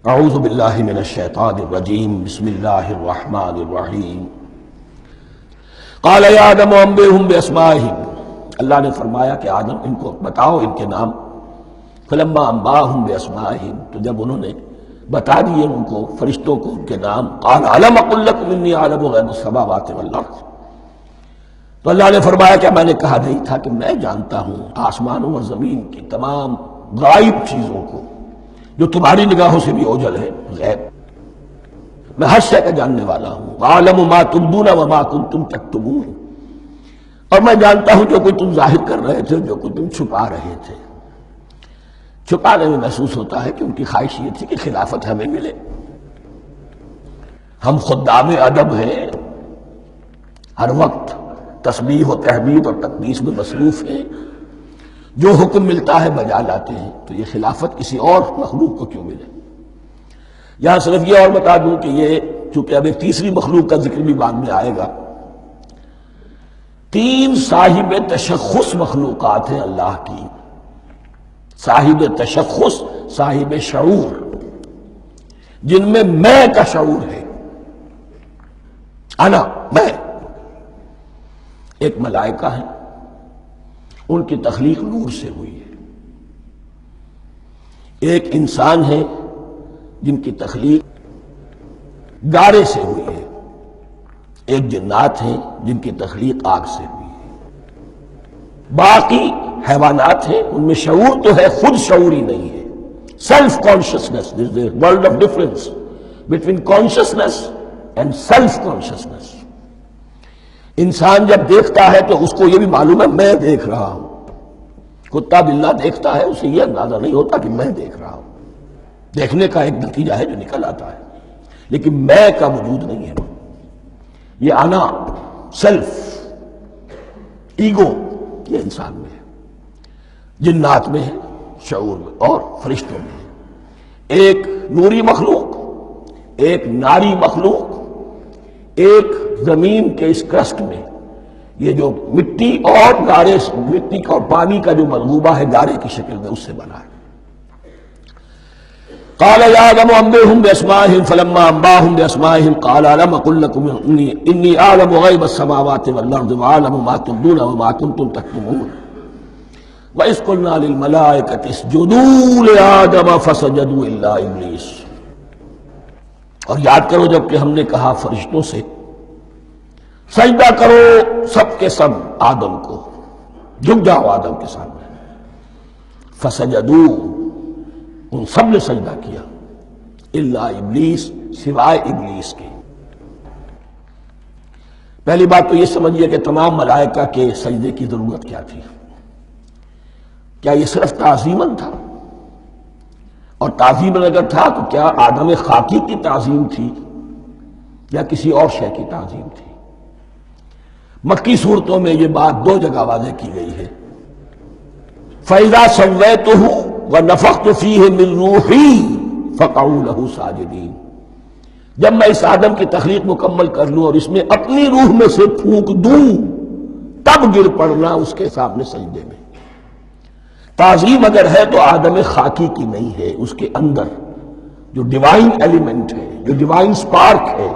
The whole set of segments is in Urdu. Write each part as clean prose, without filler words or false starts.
اعوذ باللہ من الشیطان الرجیم بسم اللہ الرحمن الرحیم قال یا آدم انبئہم باسمائہم، اللہ نے فرمایا کہ آدم ان کو بتاؤ ان کے نام۔ فلما انباہم باسمائہم، تو جب انہوں نے بتا دیے ان کو فرشتوں کو ان کے نام، قال الم اقل لکم انی اعلم غیب السماوات والارض، تو اللہ نے فرمایا کہ میں نے کہا نہیں تھا کہ میں جانتا ہوں آسمانوں اور زمین کی تمام غائب چیزوں کو جو تمہاری نگاہوں سے بھی اوجھل ہے، غیب، میں ہر شے کا جاننے والا ہوں۔ عالم ما تبدون وما کنتم تکتمون، اور میں جانتا ہوں جو کچھ تم ظاہر کر رہے تھے، جو کچھ تم چھپا رہے تھے۔ چھپانے میں محسوس ہوتا ہے کہ ان کی خواہش یہ تھی کہ خلافت ہمیں ملے، ہم خدام ادب ہیں، ہر وقت تسبیح و تحمید اور تقدیس میں مصروف ہیں، جو حکم ملتا ہے بجا لاتے ہیں، تو یہ خلافت کسی اور مخلوق کو کیوں ملے؟ یہاں صرف یہ اور بتا دوں کہ یہ چونکہ اب ایک تیسری مخلوق کا ذکر بھی بعد میں آئے گا، 3 صاحب تشخص مخلوقات ہیں اللہ کی، صاحب تشخص، صاحب شعور، جن میں میں کا شعور ہے، انا، میں۔ ایک ملائکہ ہے، ان کی تخلیق نور سے ہوئی ہے۔ ایک انسان ہے جن کی تخلیق گارے سے ہوئی ہے۔ ایک جنات ہیں جن کی تخلیق آگ سے ہوئی ہے۔ باقی حیوانات ہیں، ان میں شعور تو ہے، خود شعوری نہیں ہے۔ Self consciousness, there is a world of difference between consciousness and self consciousness. انسان جب دیکھتا ہے تو اس کو یہ بھی معلوم ہے میں دیکھ رہا ہوں۔ کتا بلہ دیکھتا ہے، اسے یہ اندازہ نہیں ہوتا کہ میں دیکھ رہا ہوں، دیکھنے کا ایک نتیجہ ہے جو نکل آتا ہے، لیکن میں کا وجود نہیں ہے۔ یہ انا، سیلف، ایگو، یہ انسان میں ہے، جنات میں ہے، شعور میں، اور فرشتوں میں ہے۔ ایک نوری مخلوق، ایک ناری مخلوق، ایک زمین کے اس کرسٹ میں، یہ جو مٹی اور گارے، مٹی کا اور پانی کا جو ملغوبہ ہے گارے کی شکل میں، اس سے بنا ہے۔ قال یا آدم انبئہم باسمائہم فلما انباہم باسمائہم قال الم اقل لکم انی اعلم غیب السماوات والارض واعلم ما تبدون وما کنتم تکتمون وَإِذْ قُلْنَا لِلْمَلَائِكَةِ اسْجُدُوا لِآدَمَ فَسَجَدُوا إِلَّا إِبْلِيسَ، اور یاد کرو جب کہ ہم نے کہا فرشتوں سے سجدہ کرو سب کے سب آدم کو، جھک جاؤ آدم کے سامنے، فسجدوا، ان سب نے سجدہ کیا، الا ابلیس، سوائے ابلیس کے۔ پہلی بات تو یہ سمجھیے کہ تمام ملائکہ کے سجدے کی ضرورت کیا تھی؟ کیا یہ صرف تعظیماً تھا؟ اور تعظیماً اگر تھا تو کیا آدم خاکی کی تعظیم تھی یا کسی اور شے کی تعظیم تھی؟ مکی صورتوں میں یہ بات 2 جگہ واضح کی گئی ہے۔ فَإِذَا سَوَّيْتُهُ وَنَفَخْتُ فِيهِ مِن رُوحِي فَقَعُوا لَهُ سَاجِدِينَ، جب میں اس آدم کی تخلیق مکمل کر لوں اور اس میں اپنی روح میں سے پھونک دوں، تب گر پڑنا اس کے سامنے سجدے میں۔ تعظیم اگر ہے تو آدم خاکی کی نہیں ہے، اس کے اندر جو ڈیوائن ایلیمنٹ ہے، جو ڈیوائن سپارک ہے،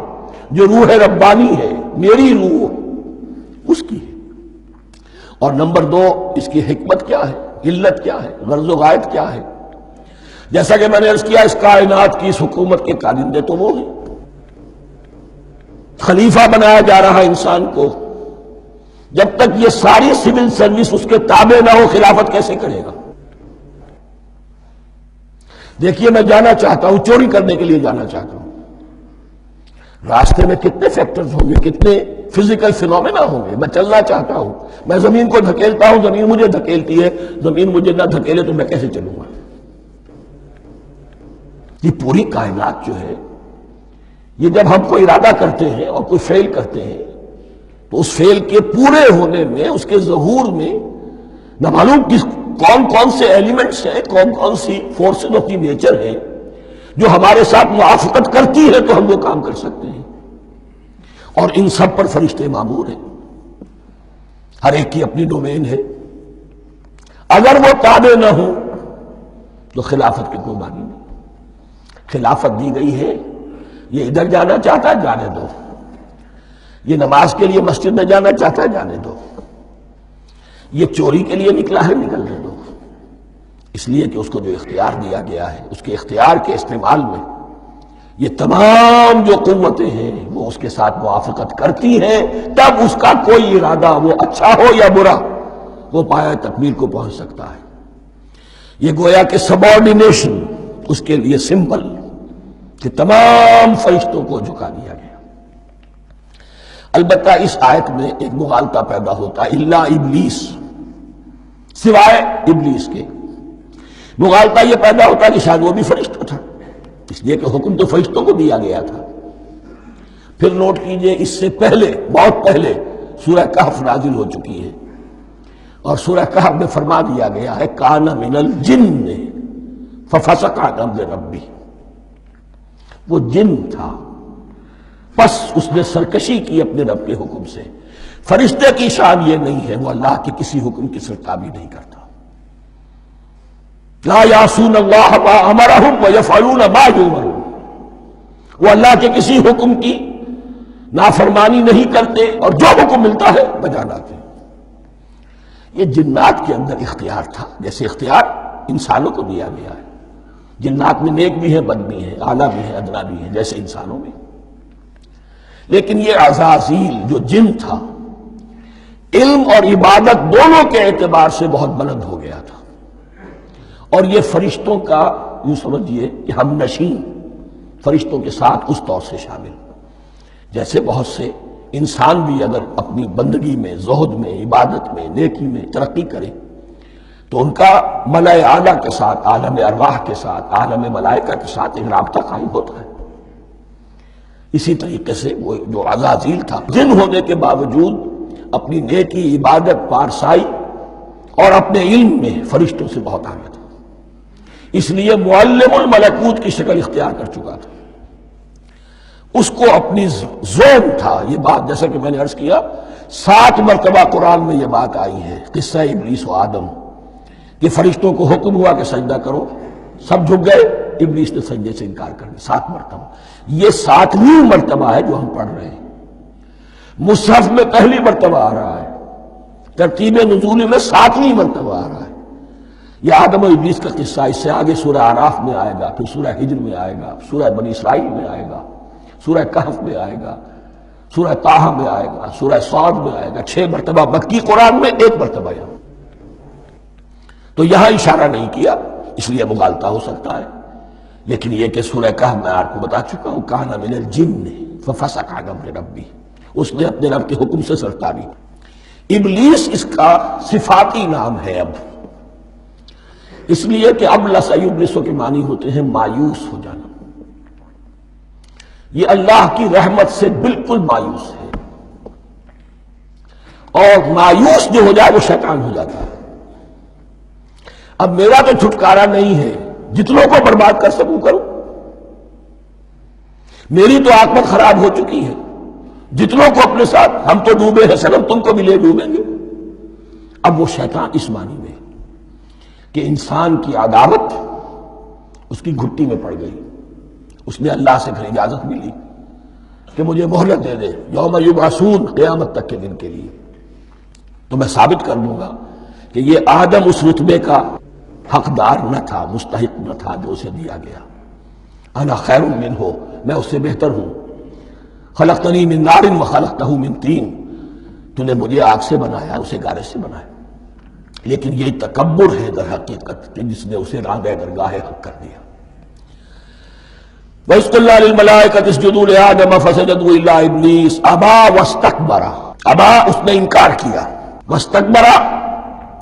جو روح ربانی ہے، میری روح، اس کی ہے۔ اور نمبر 2، اس کی حکمت کیا ہے، علت کیا ہے، غرض و غایت کیا ہے؟ جیسا کہ میں نے عرض کیا، اس کائنات کی اس حکومت کے کارندے تو وہ ہیں۔ خلیفہ بنایا جا رہا انسان کو، جب تک یہ ساری سول سروس اس کے تابع نہ ہو، خلافت کیسے کرے گا؟ دیکھیے، میں جانا چاہتا ہوں، چوری کرنے کے لیے جانا چاہتا ہوں، راستے میں کتنے فیکٹرز ہوں گے، کتنے فزیکل فینومینا ہوں گے۔ میں چلنا چاہتا ہوں، میں زمین کو دھکیلتا ہوں، زمین مجھے دھکیلتی ہے، زمین مجھے نہ دھکیلے تو میں کیسے چلوں گا؟ یہ پوری کائنات جو ہے، یہ جب ہم کو ارادہ کرتے ہیں اور کوئی فیل کرتے ہیں تو اس فیل کے پورے ہونے میں، اس کے ظہور میں، نہ معلوم کون کون سے ایلیمنٹس ہیں، کون کون سی فورسز آف دی نیچر ہیں جو ہمارے ساتھ موافقت کرتی ہے تو ہم وہ کام کر سکتے ہیں، اور ان سب پر فرشتے مامور ہیں، ہر ایک کی اپنی ڈومین ہے۔ اگر وہ تابع نہ ہوں تو خلافت کی کوئی معنی نہیں۔ خلافت دی گئی ہے، یہ ادھر جانا چاہتا ہے جانے دو، یہ نماز کے لیے مسجد میں جانا چاہتا ہے جانے دو، یہ چوری کے لیے نکلا ہے نکلنے دو، اس لیے کہ اس کو جو اختیار دیا گیا ہے اس کے اختیار کے استعمال میں یہ تمام جو قوتیں ہیں وہ اس کے ساتھ موافقت کرتی ہیں، تب اس کا کوئی ارادہ وہ اچھا ہو یا برا وہ پایہ تکمیل کو پہنچ سکتا ہے۔ یہ گویا کہ سبارڈینیشن اس کے لیے سمبل کہ تمام فرشتوں کو جھکا دیا گیا۔ البتہ اس آیت میں ایک مغالطہ پیدا ہوتا ہے، الا ابلیس، سوائے ابلیس کے۔ مغالطہ یہ پیدا ہوتا ہے کہ شاید وہ بھی فرشتہ تھا، اس لیے کہ حکم تو فرشتوں کو دیا گیا تھا۔ پھر نوٹ کیجئے اس سے پہلے، بہت پہلے سورہ کہف نازل ہو چکی ہے، اور سورہ کہف میں فرما دیا گیا ہے کان من الجن ففسق عن امر ربی، وہ جن تھا پس اس نے سرکشی کی اپنے رب کے حکم سے۔ فرشتے کی شان یہ نہیں ہے، وہ اللہ کے کسی حکم کی سرتابی نہیں کرتا۔ لا یعصون اللہ ما امرہم ویفعلون ما یؤمرون، وہ اللہ کے کسی حکم کی نافرمانی نہیں کرتے اور جو حکم ملتا ہے بجا لاتے۔ یہ جنات کے اندر اختیار تھا، جیسے اختیار انسانوں کو دیا گیا ہے۔ جنات میں نیک بھی ہیں بد بھی ہیں، اعلیٰ بھی ہیں ادنا بھی ہیں جیسے انسانوں میں۔ لیکن یہ عزازیل جو جن تھا علم اور عبادت دونوں کے اعتبار سے بہت بلند ہو گیا تھا، اور یہ فرشتوں کا یوں سمجھیے کہ ہم نشین، فرشتوں کے ساتھ اس طور سے شامل، جیسے بہت سے انسان بھی اگر اپنی بندگی میں، زہد میں، عبادت میں، نیکی میں ترقی کرے تو ان کا ملائے اعلیٰ کے ساتھ، عالم ارواح کے ساتھ، عالم ملائکہ کے ساتھ ایک رابطہ قائم ہوتا ہے۔ اسی طریقے سے وہ جو عزازیل تھا جن ہونے کے باوجود اپنی نیکی، عبادت، پارسائی اور اپنے علم میں فرشتوں سے بہت آگے تھا، اس لیے معلم الملکوت کی شکل اختیار کر چکا تھا۔ اس کو اپنی زون تھا، یہ بات جیسا کہ میں نے عرض کیا 7 مرتبہ قرآن میں یہ بات آئی ہے، قصہ ابلیس و آدم، کہ فرشتوں کو حکم ہوا کہ سجدہ کرو، سب جھک گئے، ابلیس نے سجدے سے انکار کر دیا 7 مرتبہ۔ یہ 7ویں مرتبہ ہے جو ہم پڑھ رہے ہیں، مصحف میں پہلی مرتبہ آ رہا ہے، ترتیب نزول میں 7ویں مرتبہ آ رہا ہے۔ یہ آدم و ابلیس کا قصہ اس سے آگے سورہ اعراف میں آئے گا، پھر سورہ ہجر میں آئے گا، سورہ بنی اسرائیل میں آئے گا، سورہ کہف میں آئے گا، سورہ طٰہٰ میں آئے گا، سورہ صاد میں آئے گا، 6 مرتبہ مکی قرآن میں، 1 مرتبہ یہاں۔ تو یہاں اشارہ نہیں کیا، اس لیے مغالطہ ہو سکتا ہے، لیکن یہ کہ سورہ کہف میں آپ کو بتا چکا ہوں کان من الجن ففسق عن امر ربی، اس نے اپنے رب کے حکم سے سرتابی۔ ابلیس اس کا صفاتی نام ہے اب، اس لیے کہ اب یبلسو کے معنی ہوتے ہیں مایوس ہو جانا۔ یہ اللہ کی رحمت سے بالکل مایوس ہے، اور مایوس جو ہو جائے وہ شیطان ہو جاتا ہے۔ اب میرا تو چھٹکارا نہیں ہے، جتنوں کو برباد کر سکوں کروں، میری تو عاقبت خراب ہو چکی ہے، جتنوں کو اپنے ساتھ، ہم تو ڈوبے ہیں سنم تم کو بھی لے ڈوبیں گے۔ اب وہ شیطان اس معنی میں کہ انسان کی عداوت اس کی گھٹی میں پڑ گئی، اس نے اللہ سے پھر اجازت بھی لی کہ مجھے مہلت دے دے، یوم یبعثون، قیامت تک کے دن کے لیے، تو میں ثابت کر دوں گا کہ یہ آدم اس رتبے کا حقدار نہ تھا، مستحق نہ تھا جو اسے دیا گیا۔ انا خیر منہ، میں اس سے بہتر ہوں۔ خلقتنی من نار وخلقتہ من طین، تو نے مجھے آگ سے بنایا، اسے گارے سے بنایا۔ لیکن یہ تکبر ہے در حقیقت کہ جس نے اسے راندہ درگاہ حق کر دیا۔ وَإِذْ قُلْنَا لِلْمَلَائِكَةِ اسْجُدُوا لِآدَمَ فَسَجَدُوا إِلَّا إِبْلِيسَ أَبَىٰ وَاسْتَكْبَرَ، ابا اس نے انکار کیا، واستکبر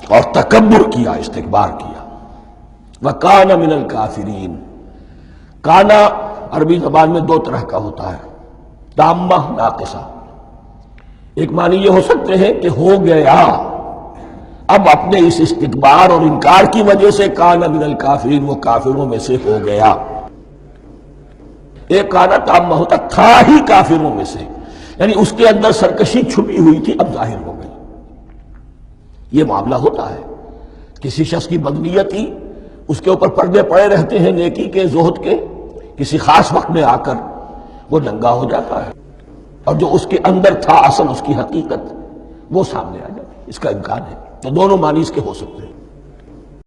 اور تکبر کیا، استکبار کیا، وَكَانَ مِنَ الْكَافِرِينَ۔ کانا عربی زبان میں 2 طرح کا ہوتا ہے، تامہ، ناقصہ۔ ایک معنی یہ ہو سکتے ہیں کہ ہو گیا، اب اپنے اس استکبار اور انکار کی وجہ سے کان من الکافرین، وہ کافروں میں سے ہو گیا۔ ایک کانا تامہ ہوتا تھا ہی کافروں میں سے، یعنی اس کے اندر سرکشی چھپی ہوئی تھی، اب ظاہر ہو گئی۔ یہ معاملہ ہوتا ہے، کسی شخص کی بدنیتی اس کے اوپر پردے پڑے رہتے ہیں نیکی کے، زہد کے، کسی خاص وقت میں آ کر وہ ننگا ہو جاتا ہے، اور جو اس کے اندر تھا اصل اس کی حقیقت وہ سامنے آ جاتی ہے۔ اس کا امکان ہے، تو دونوں معنی اس کے ہو سکتے ہیں۔